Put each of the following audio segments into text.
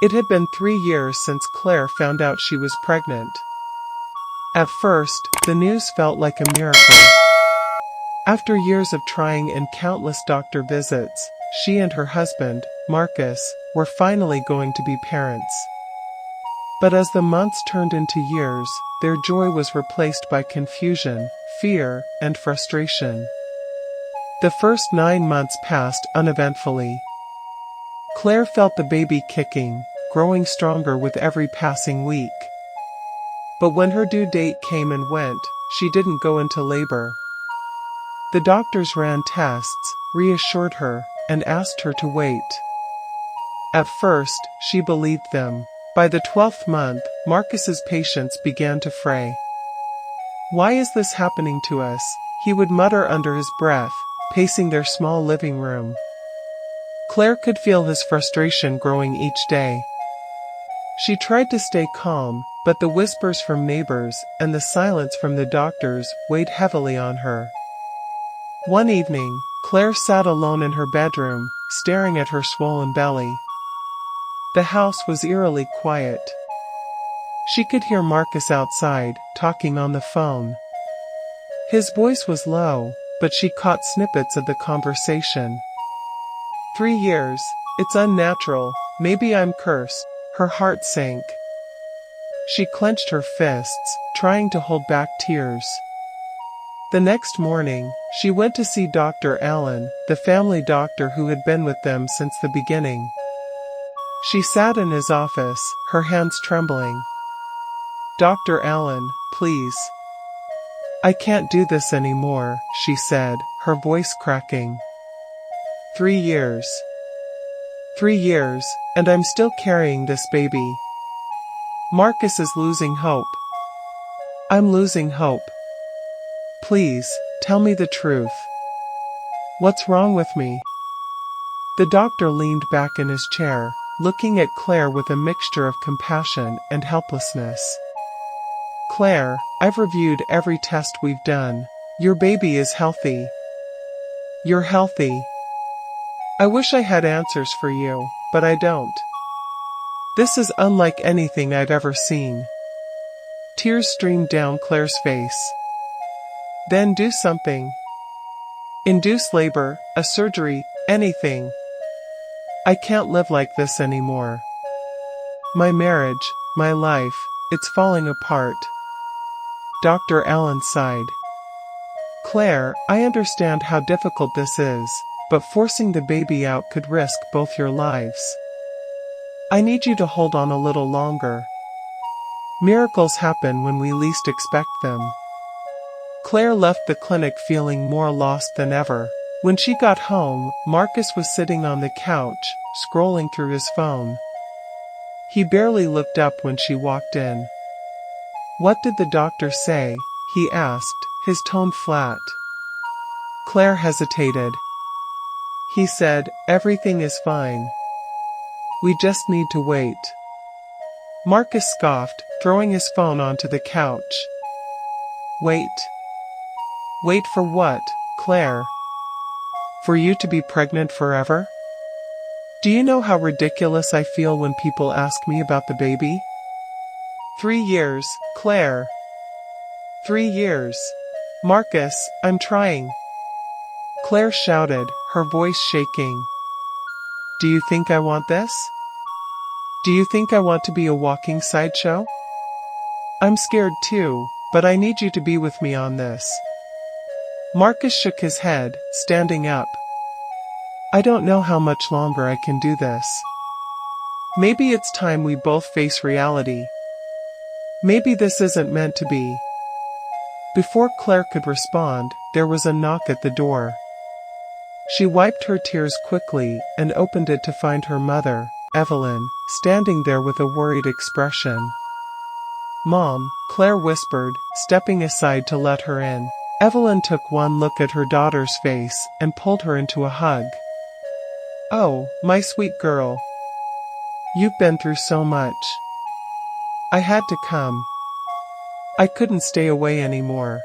It had been 3 years since Claire found out she was pregnant. At first, the news felt like a miracle. After years of trying and countless doctor visits, she and her husband, Marcus, were finally going to be parents. But as the months turned into years, their joy was replaced by confusion, fear, and frustration. The first 9 months passed uneventfully. Claire felt the baby kicking, growing stronger with every passing week. But when her due date came and went, she didn't go into labor. The doctors ran tests, reassured her, and asked her to wait. At first, she believed them. By the 12th month, Marcus's patience began to fray. "Why is this happening to us?" he would mutter under his breath, pacing their small living room. Claire could feel his frustration growing each day. She tried to stay calm, but the whispers from neighbors and the silence from the doctors weighed heavily on her. One evening, Claire sat alone in her bedroom, staring at her swollen belly. The house was eerily quiet. She could hear Marcus outside, talking on the phone. His voice was low, but she caught snippets of the conversation. 3 years, it's unnatural, maybe I'm cursed. Her heart sank. She clenched her fists, trying to hold back tears. The next morning, she went to see Dr. Allen, the family doctor who had been with them since the beginning. She sat in his office, her hands trembling. "Dr. Allen, please. I can't do this anymore," she said, her voice cracking. 3 years. 3 years, and I'm still carrying this baby. Marcus is losing hope. I'm losing hope. Please, tell me the truth. What's wrong with me?" The doctor leaned back in his chair, looking at Claire with a mixture of compassion and helplessness. "Claire, I've reviewed every test we've done. Your baby is healthy. You're healthy. I wish I had answers for you, but I don't. This is unlike anything I've ever seen." Tears streamed down Claire's face. "Then do something. Induce labor, a surgery, anything. I can't live like this anymore. My marriage, my life, it's falling apart." Dr. Allen sighed. "Claire, I understand how difficult this is, but forcing the baby out could risk both your lives. I need you to hold on a little longer. Miracles happen when we least expect them." Claire left the clinic feeling more lost than ever. When she got home, Marcus was sitting on the couch, scrolling through his phone. He barely looked up when she walked in. "What did the doctor say?" he asked, his tone flat. Claire hesitated. "He said, everything is fine. We just need to wait." Marcus scoffed, throwing his phone onto the couch. "Wait. Wait for what, Claire? For you to be pregnant forever? Do you know how ridiculous I feel when people ask me about the baby? 3 years, Claire. 3 years. Marcus, I'm trying." Claire shouted, her voice shaking. "Do you think I want this? Do you think I want to be a walking sideshow? I'm scared too, but I need you to be with me on this." Marcus shook his head, standing up. "I don't know how much longer I can do this. Maybe it's time we both face reality. Maybe this isn't meant to be." Before Claire could respond, there was a knock at the door. She wiped her tears quickly and opened it to find her mother, Evelyn, standing there with a worried expression. "Mom," Claire whispered, stepping aside to let her in. Evelyn took one look at her daughter's face and pulled her into a hug. "Oh, my sweet girl. You've been through so much. I had to come. I couldn't stay away anymore."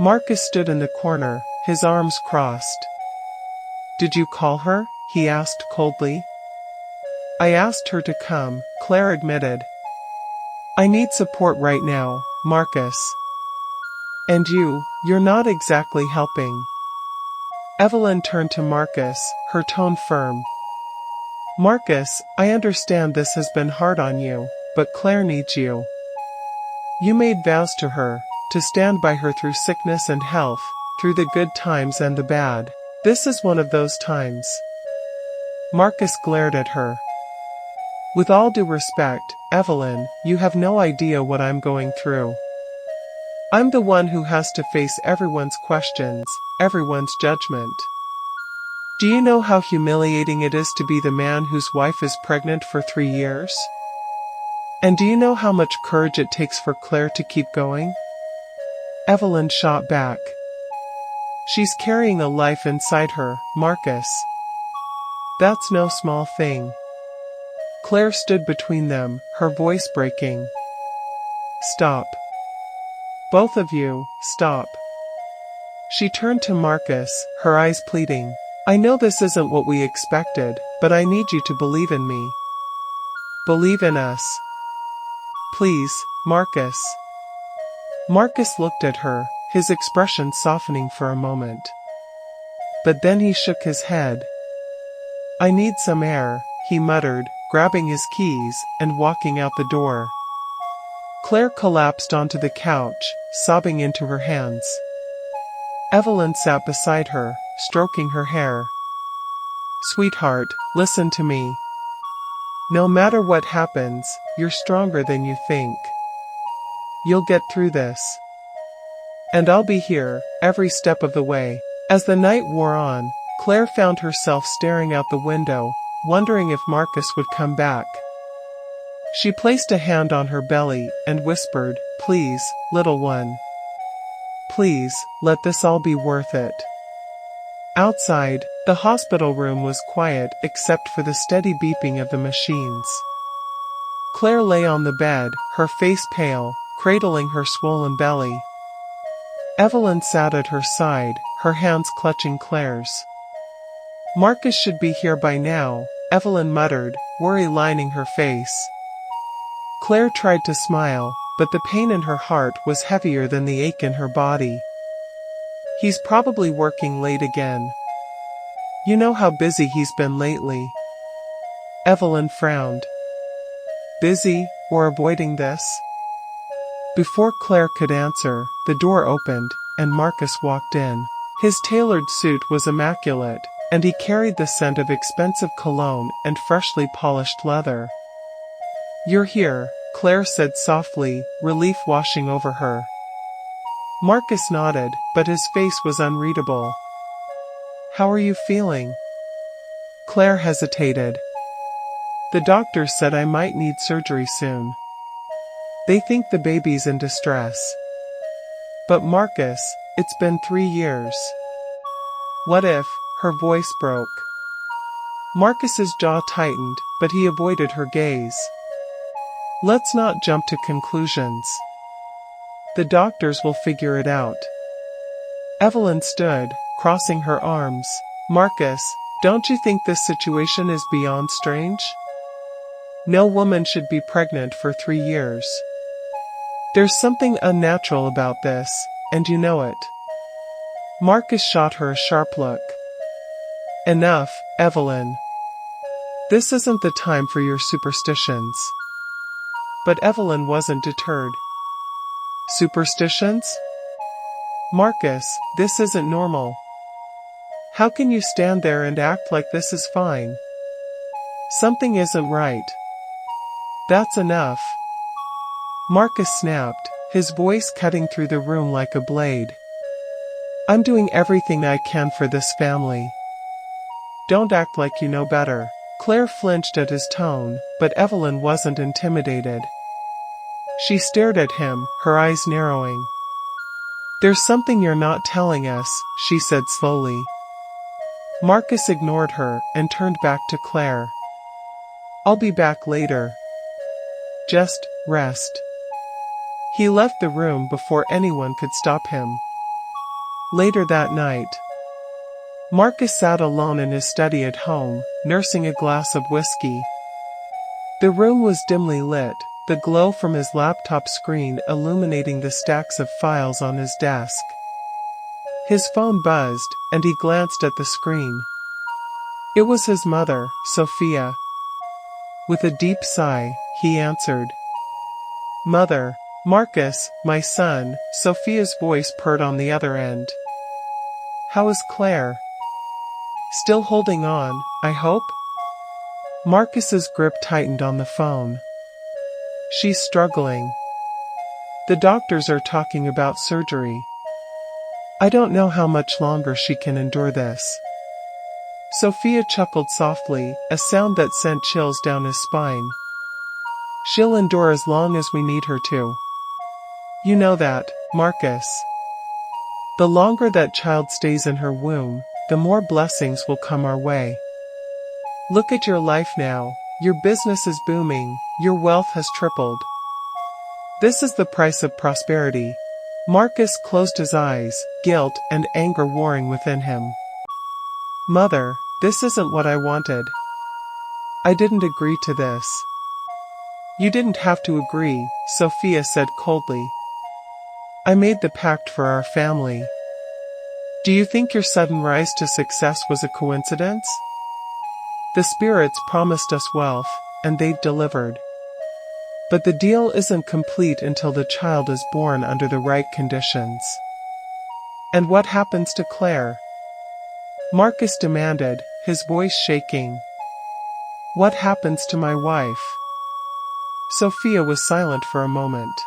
Marcus stood in the corner, his arms crossed. "Did you call her?" he asked coldly. I asked her to come, Claire admitted. I need support right now, Marcus. And you're not exactly helping. Evelyn turned to Marcus, her tone firm. Marcus, I understand this has been hard on you, but Claire needs you. You made vows to her, to stand by her through sickness and health, through the good times and the bad. This is one of those times. Marcus glared at her. With all due respect, Evelyn, you have no idea what I'm going through. I'm the one who has to face everyone's questions, everyone's judgment. Do you know how humiliating it is to be the man whose wife is pregnant for 3 years? And do you know how much courage it takes for Claire to keep going? Evelyn shot back. She's carrying a life inside her, Marcus. That's no small thing. Claire stood between them, her voice breaking. Stop. Both of you, stop. She turned to Marcus, her eyes pleading. I know this isn't what we expected, but I need you to believe in me. Believe in us. Please, Marcus. Marcus looked at her, his expression softening for a moment. But then he shook his head. I need some air, he muttered, grabbing his keys and walking out the door. Claire collapsed onto the couch, sobbing into her hands. Evelyn sat beside her, stroking her hair. Sweetheart, listen to me. No matter what happens, you're stronger than you think. You'll get through this. And I'll be here, every step of the way. As the night wore on, Claire found herself staring out the window, wondering if Marcus would come back. She placed a hand on her belly and whispered, Please, little one. Please, let this all be worth it. Outside, the hospital room was quiet except for the steady beeping of the machines. Claire lay on the bed, her face pale, cradling her swollen belly. Evelyn sat at her side, her hands clutching Claire's. Marcus should be here by now, Evelyn muttered, worry lining her face. Claire tried to smile, but the pain in her heart was heavier than the ache in her body. He's probably working late again. You know how busy he's been lately. Evelyn frowned. Busy, or avoiding this? Before Claire could answer, the door opened, and Marcus walked in. His tailored suit was immaculate, and he carried the scent of expensive cologne and freshly polished leather. You're here, Claire said softly, relief washing over her. Marcus nodded, but his face was unreadable. How are you feeling? Claire hesitated. The doctor said I might need surgery soon. They think the baby's in distress. But Marcus, it's been 3 years. What if? Her voice broke. Marcus's jaw tightened, but he avoided her gaze. Let's not jump to conclusions. The doctors will figure it out. Evelyn stood, crossing her arms. Marcus, don't you think this situation is beyond strange? No woman should be pregnant for 3 years. There's something unnatural about this, and you know it. Marcus shot her a sharp look. Enough, Evelyn. This isn't the time for your superstitions. But Evelyn wasn't deterred. Superstitions? Marcus, this isn't normal. How can you stand there and act like this is fine? Something isn't right. That's enough. Marcus snapped, his voice cutting through the room like a blade. I'm doing everything I can for this family. Don't act like you know better. Claire flinched at his tone, but Evelyn wasn't intimidated. She stared at him, her eyes narrowing. There's something you're not telling us, she said slowly. Marcus ignored her and turned back to Claire. I'll be back later. Just rest. He left the room before anyone could stop him. Later that night, Marcus sat alone in his study at home, nursing a glass of whiskey. The room was dimly lit, the glow from his laptop screen illuminating the stacks of files on his desk. His phone buzzed, and he glanced at the screen. It was his mother, Sophia. With a deep sigh, he answered. "Mother, Marcus, my son," Sophia's voice purred on the other end. "How is Claire?" "Still holding on, I hope?" Marcus's grip tightened on the phone. "She's struggling. The doctors are talking about surgery. I don't know how much longer she can endure this." Sophia chuckled softly, a sound that sent chills down his spine. "She'll endure as long as we need her to. You know that, Marcus. The longer that child stays in her womb, the more blessings will come our way. Look at your life now. Your business is booming, your wealth has tripled. This is the price of prosperity." Marcus closed his eyes, guilt and anger warring within him. "Mother, this isn't what I wanted. I didn't agree to this." "You didn't have to agree," Sophia said coldly. "I made the pact for our family. Do you think your sudden rise to success was a coincidence? The spirits promised us wealth, and they've delivered. But the deal isn't complete until the child is born under the right conditions." "And what happens to Claire?" Marcus demanded, his voice shaking. "What happens to my wife?" Sophia was silent for a moment.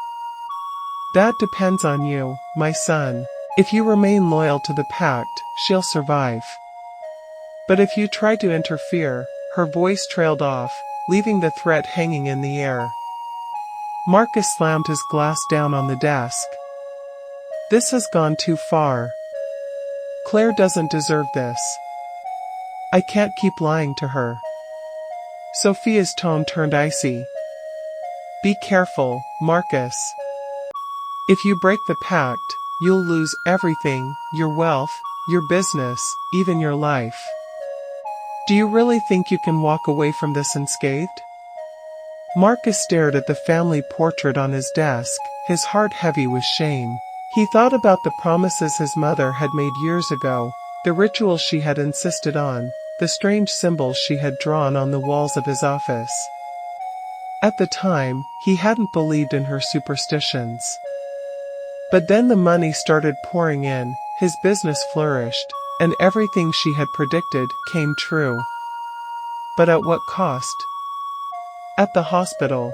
"That depends on you, my son. If you remain loyal to the pact, she'll survive. But if you try to interfere," her voice trailed off, leaving the threat hanging in the air. Marcus slammed his glass down on the desk. "This has gone too far. Claire doesn't deserve this. I can't keep lying to her." Sophia's tone turned icy. "Be careful, Marcus. If you break the pact, you'll lose everything, your wealth, your business, even your life. Do you really think you can walk away from this unscathed?" Marcus stared at the family portrait on his desk, his heart heavy with shame. He thought about the promises his mother had made years ago, the rituals she had insisted on, the strange symbols she had drawn on the walls of his office. At the time, he hadn't believed in her superstitions. But then the money started pouring in, his business flourished, and everything she had predicted came true. But at what cost? At the hospital,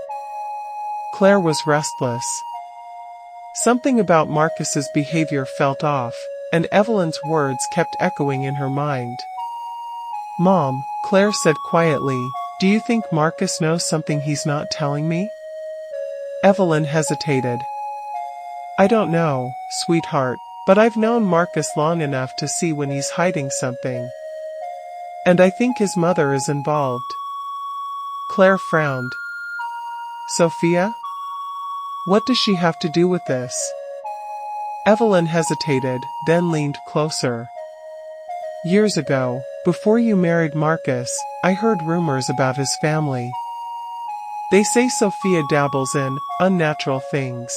Claire was restless. Something about Marcus's behavior felt off, and Evelyn's words kept echoing in her mind. "Mom," Claire said quietly, "do you think Marcus knows something he's not telling me?" Evelyn hesitated. "I don't know, sweetheart, but I've known Marcus long enough to see when he's hiding something. And I think his mother is involved." Claire frowned. "Sophia? What does she have to do with this?" Evelyn hesitated, then leaned closer. "Years ago, before you married Marcus, I heard rumors about his family. They say Sophia dabbles in unnatural things.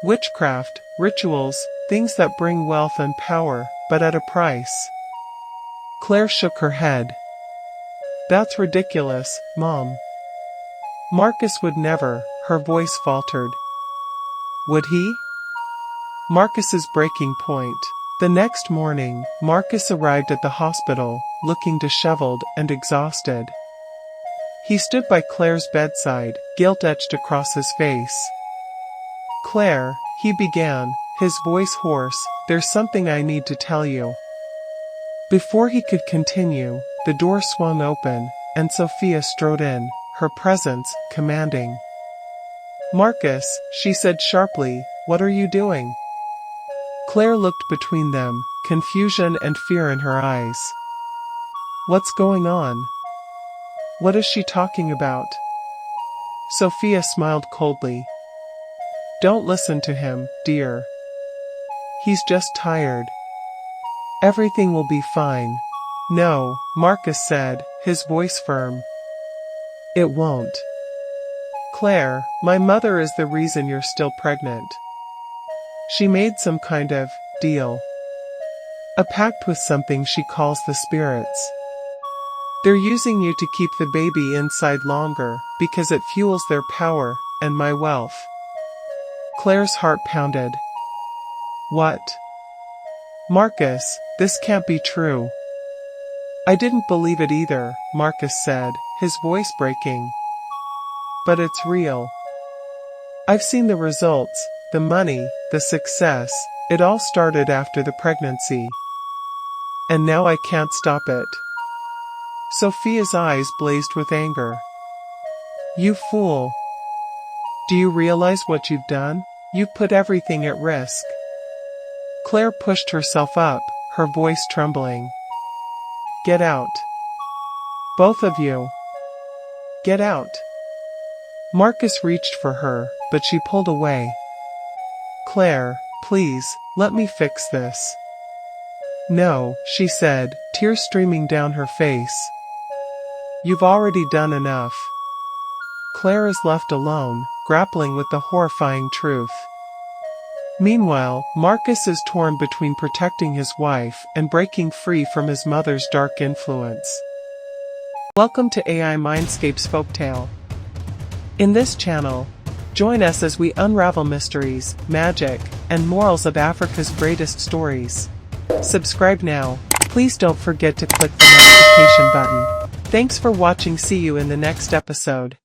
Witchcraft, rituals, things that bring wealth and power, but at a price." Claire shook her head. "That's ridiculous, Mom. Marcus would never," her voice faltered. "Would he?" Marcus's breaking point. The next morning, Marcus arrived at the hospital, looking disheveled and exhausted. He stood by Claire's bedside, guilt etched across his face. "Claire," he began, his voice hoarse, "there's something I need to tell you." Before he could continue, the door swung open, and Sophia strode in, her presence commanding. "Marcus," she said sharply, "what are you doing?" Claire looked between them, confusion and fear in her eyes. "What's going on? What is she talking about?" Sophia smiled coldly. "Don't listen to him, dear. He's just tired. Everything will be fine." "No," Marcus said, his voice firm. It won't. Claire, my mother is the reason you're still pregnant. She made some kind of deal. A pact with something she calls the spirits. They're using you to keep the baby inside longer, because it fuels their power, and my wealth. Claire's heart pounded. What? Marcus, this can't be true. I didn't believe it either, Marcus said, his voice breaking. But it's real. I've seen the results, the money, the success. It all started after the pregnancy. And now I can't stop it. Sophia's eyes blazed with anger. You fool. Do you realize what you've done? You've put everything at risk. Claire pushed herself up, her voice trembling. Get out. Both of you. Get out. Marcus reached for her, but she pulled away. Claire, please, let me fix this. No, she said, tears streaming down her face. You've already done enough. Claire is left alone, grappling with the horrifying truth. Meanwhile, Marcus is torn between protecting his wife and breaking free from his mother's dark influence. Welcome to AI Mindscape's Folktale. In this channel, join us as we unravel mysteries, magic, and morals of Africa's greatest stories. Subscribe now. Please don't forget to click the notification button. Thanks for watching. See you in the next episode.